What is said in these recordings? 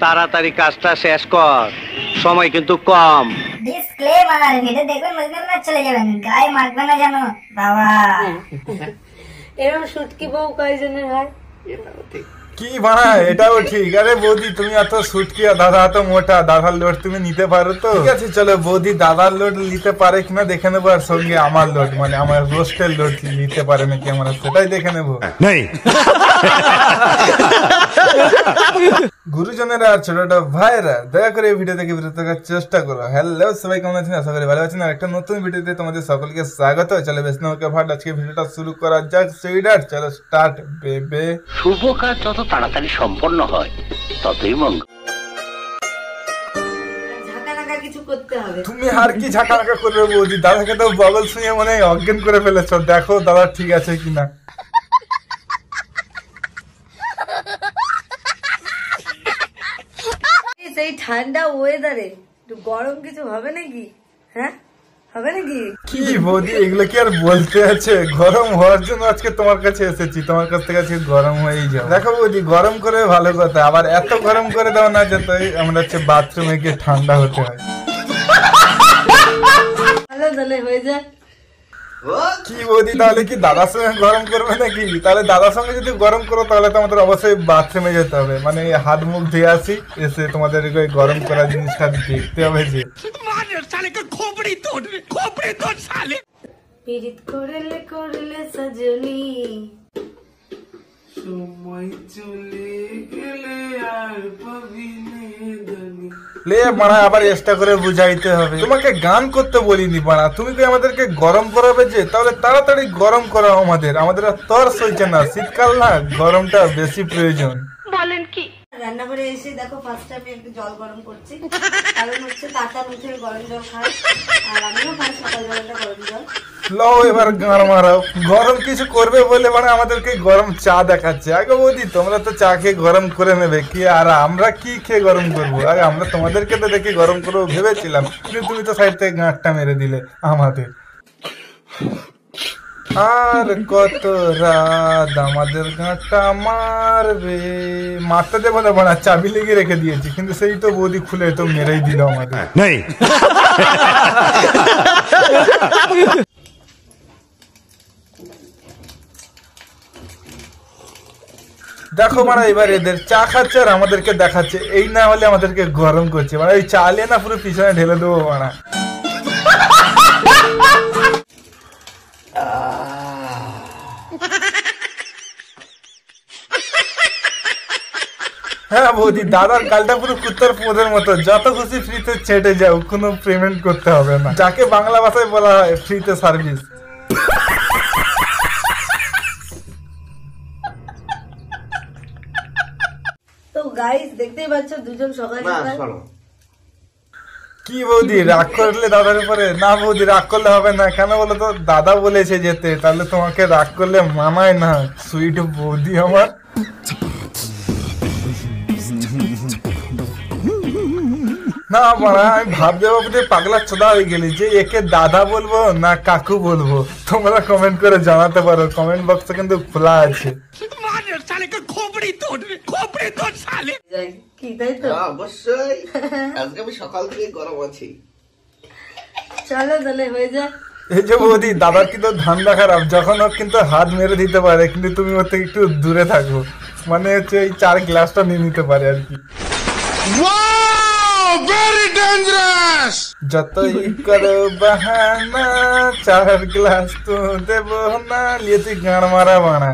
তাড়াতাড়ি কাজটা শেষ কর, সময় কিন্তু কম। ডিসক্লেমার, ভিডিও দেখবেন বুঝবেন না, চলে যাবেন, গায়ে মারবে না জানো বাবা। এরকম শুটকি বউ কয়জনের হয়? কি বানা, এটাও ঠিক। আরে বৌদি তুমি এত শুটকি, দাদা এত মোটা, দাদার লোড তুমি নিতে পারো তো? ঠিক আছে চলো, বৌদি দাদার লোড নিতে পারে কিনা দেখে নেবো, আর সঙ্গে আমার লোড মানে আমার রোস্টের লোড নিতে পারে নাকি আমরা, সেটাই দেখে নেবো। গুরুজনেরা আর ছোটটা ভাইরা দয়া করে এই ভিডিও থেকে বিরত থাকার চেষ্টা করো। হ্যালো সবাই, কেমন আছেন? আশা করি ভালো আছেন। আর একটা নতুন ভিডিওতে তোমাদের সকলকে স্বাগত। চলো বেশ নৌকা ভাট, আজকে ভিডিওটা শুরু করা যাক। সুইডার চলো স্টার্ট বেবে। শুভ কাজ যত তাড়াতাড়ি সম্পন্ন হয় ততই মঙ্গল। ঝাঁকানাকা কিছু করতে হবে। তুমি আর কি ঝাঁকানাকা করবে বৌদি? দাদাকে তো বগল শুয়ে মনে হয় অজ্ঞান করে ফেলেছো। দেখো দাদা ঠিক আছে কিনা। এই ঠান্ডা ওয়েদারে একটু গরম কিছু হবে নাকি? হ্যাঁ হবে নাকি? কি বৌদি এগুলো কি আর বলতে আছে? গরম হওয়ার জন্য আজকে তোমার কাছে এসেছি, তোমার কাছ থেকে আজকে গরম হয়েই যাও। দেখো বৌদি, গরম করে ভালো কথা, আবার এত গরম করে দাও না যাতে আমরা হচ্ছে বাথরুমে গিয়ে ঠান্ডা হতে হয়। ভালো তাহলে হয়ে যায়। কি বৌদি তাহলে কি দাদার সঙ্গে গরম করবে নাকি? তাহলে দাদার সঙ্গে যদি গরম করো তাহলে তো আমাদের অবশ্যই বাথরুমে যেতে হবে, মানে হাত মুখ ধুয়ে আসি, এসে তোমাদের গরম করা জিনিসটা দেখতে হবে। যে পিরিত করলে করলে সজনী, সময় চলে গেলে আর পাবি নেদানি। লে বাড়া, আবার চেষ্টা করে বুঝাইতে হবে। তোমাকে গান করতে বলিনি বাড়া, তুমি কি আমাদেরকে গরম করাবে? যে তাহলে তাড়াতাড়ি গরম করাও আমাদের, আমাদের আর তর সইছে না। শীতকাল না, গরমটা বেশি প্রয়োজন। বলেন কি? রান্নাঘরে এসে দেখো ফার্স্ট আমি একটু জল গরম করছি, কারণ হচ্ছে কাঁচা মুখের গরম জল খাই, আর আমিও খাই সকালবেলাটা গরম জল। লো এবার গান মারাও। গরম কিছু করবে বলে মানে আমাদেরকে গরম চা দেখাচ্ছে। আগে বৌদি তোমরা তো চা খেয়ে গরম করে নেবে কি, আর আমরা কি খেয়ে গরম করবো? আগে আমরা তোমাদেরকে তো দেখে গরম করবো ভেবেছিলাম, কিন্তু তুমি তো সাইড থেকে গাঁটটা মেরে দিলে আমাদের। আর কত রাত আমাদের গাঁটটা মারবে, মারতে দেবো না বানা, চাবি লেগে রেখে দিয়েছি, কিন্তু সেই তো বৌদি খুলে তো মেরেই দিল আমাদের। দেখো মানে এবার এদের চা খাচ্ছে আর আমাদেরকে দেখাচ্ছে, এই না হলে আমাদেরকে গরম করছে। মানে ওই চা নিয়ে না পুরো পিছনে ঢেলে দেবো মানে। হ্যাঁ বৌদি, দাদার গালটা পুরো কুত্তার পোদের মতো, যত খুশি ফ্রিতে ছেটে যাও, কোনো পেমেন্ট করতে হবে না, যাকে বাংলা ভাষায় বলা হয় ফ্রিতে সার্ভিস। তো গাইস দেখতেই পাচ্ছ দুজন সকাল সকাল। কি বৌদি রাগ করলে দাদার উপরে? না বৌদি রাগ করলে হবে না, কেন বলো তো? দাদা বলেছে যেতে, তাহলে তোমাকে রাগ করলে মানায় না। সুইট বৌদি আমার। না মানে আমি ভাবতে ভাবতে পাগলা চোদা হয়ে গেলি যে একে দাদা বলবো না কাকু বলবো। তোমরা কমেন্ট করে জানাতে পারো, কমেন্ট বক্সে কিন্তু খোলা আছে। কি তাই তো? অবশ্যই আজকে আমি সকাল থেকে গরম আছি। চলো তাহলে হয়ে যায়। এই যে বৌদি দাদার কিন্তু ধান্দা খারাপ, যখন হোক কিন্তু হাত মেরে দিতে পারে, কিন্তু তুমি ওর থেকে একটু দূরে থাকো, মানে হচ্ছে এই 4 গ্লাসটা নিয়ে নিতে পারে আর কি। যতই করো বাহানা 4 গ্লাস তো দেব না, লিয়ে তুই গান মারা বানা।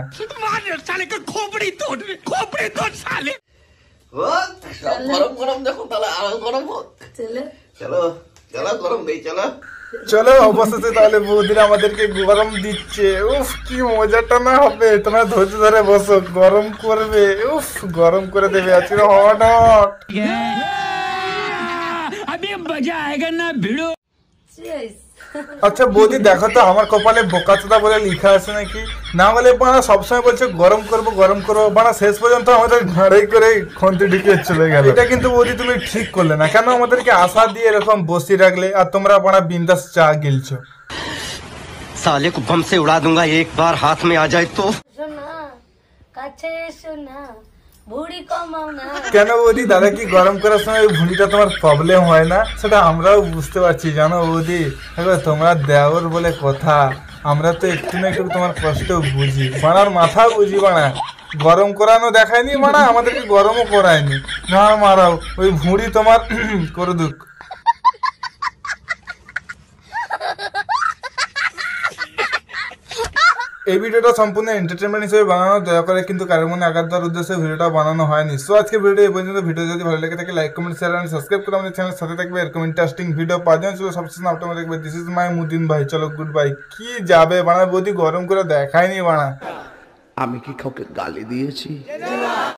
গরম গরম দেখো, তাহলে আরো গরম হোক। চলো চলো চলো গরম দেই, চলো চলো অবশেষে তাহলে বৌদিরা আমাদেরকে গরম দিচ্ছে। উফ কি মজাটা না হবে, তোমরা ধৈর্য ধরে বসো, গরম করবে, উফ গরম করে দেবে আজকে হট হট। আচ্ছা বৌদি দেখো তো আমার কপালে বোকাচোদা বলে লেখা আছে নাকি, না হলে বানা সবসময় বলছে গরম করবো গরম করবো, বানা শেষ পর্যন্ত আমাদের ঘাড়ে করে খন্তি ঢুকিয়ে চলে গেল। এটা কিন্তু বৌদি তুমি ঠিক করলে না, কেন আমাদেরকে আশা দিয়ে এরকম বসিয়ে রাখলে, আর তোমরা বানা বিন্দাস চা গিলছো। साले को बम से उड़ा दूंगा एक बार हाथ में आ जाए तो। শোনা কাছে এসো না ভুড়ি কমাও না কেন বৌদি দাদা কি গরম করার সময় ওই ভুঁড়িটা তোমার প্রবলেম হয় না? সেটা আমরাও বুঝতে পারছি জানো বৌদি। এবার তোমরা দেওর বলে কথা, আমরা তো একটু না একটু তোমার কষ্ট বুঝি, বানার মাথা বুঝি বানা। গরম করানো দেখায়নি মানা, আমাদেরকে গরমও করায়নি। না মারাও ওই ভুঁড়ি তোমার করে দুক। এই ভিডিওটা সম্পূর্ণ এন্টারটেনমেন্ট হিসেবে বানানো, দয়া করে কিন্তু কারোর মনে আঘাত দেওয়ার উদ্দেশ্যে ভিডিওটা বানানো হয়নি। সো আজকে ভিডিও এই পর্যন্ত। ভিডিও যদি ভালো লেগে থাকে like comment share and subscribe করে আমাদের চ্যানেলের সাথে থাকবে। এরকম ইন্টারেস্টিং ভিডিও পাওয়ার জন্য চলো সবসময় আপনারা দেখবে। দিস ইজ মাই মুদিন ভাই, চলো গুড বাই। কি যাবে বানা বৌদি গরম করে দেখায়নি বানা। আমি কি কাউকে গালি দিয়েছি?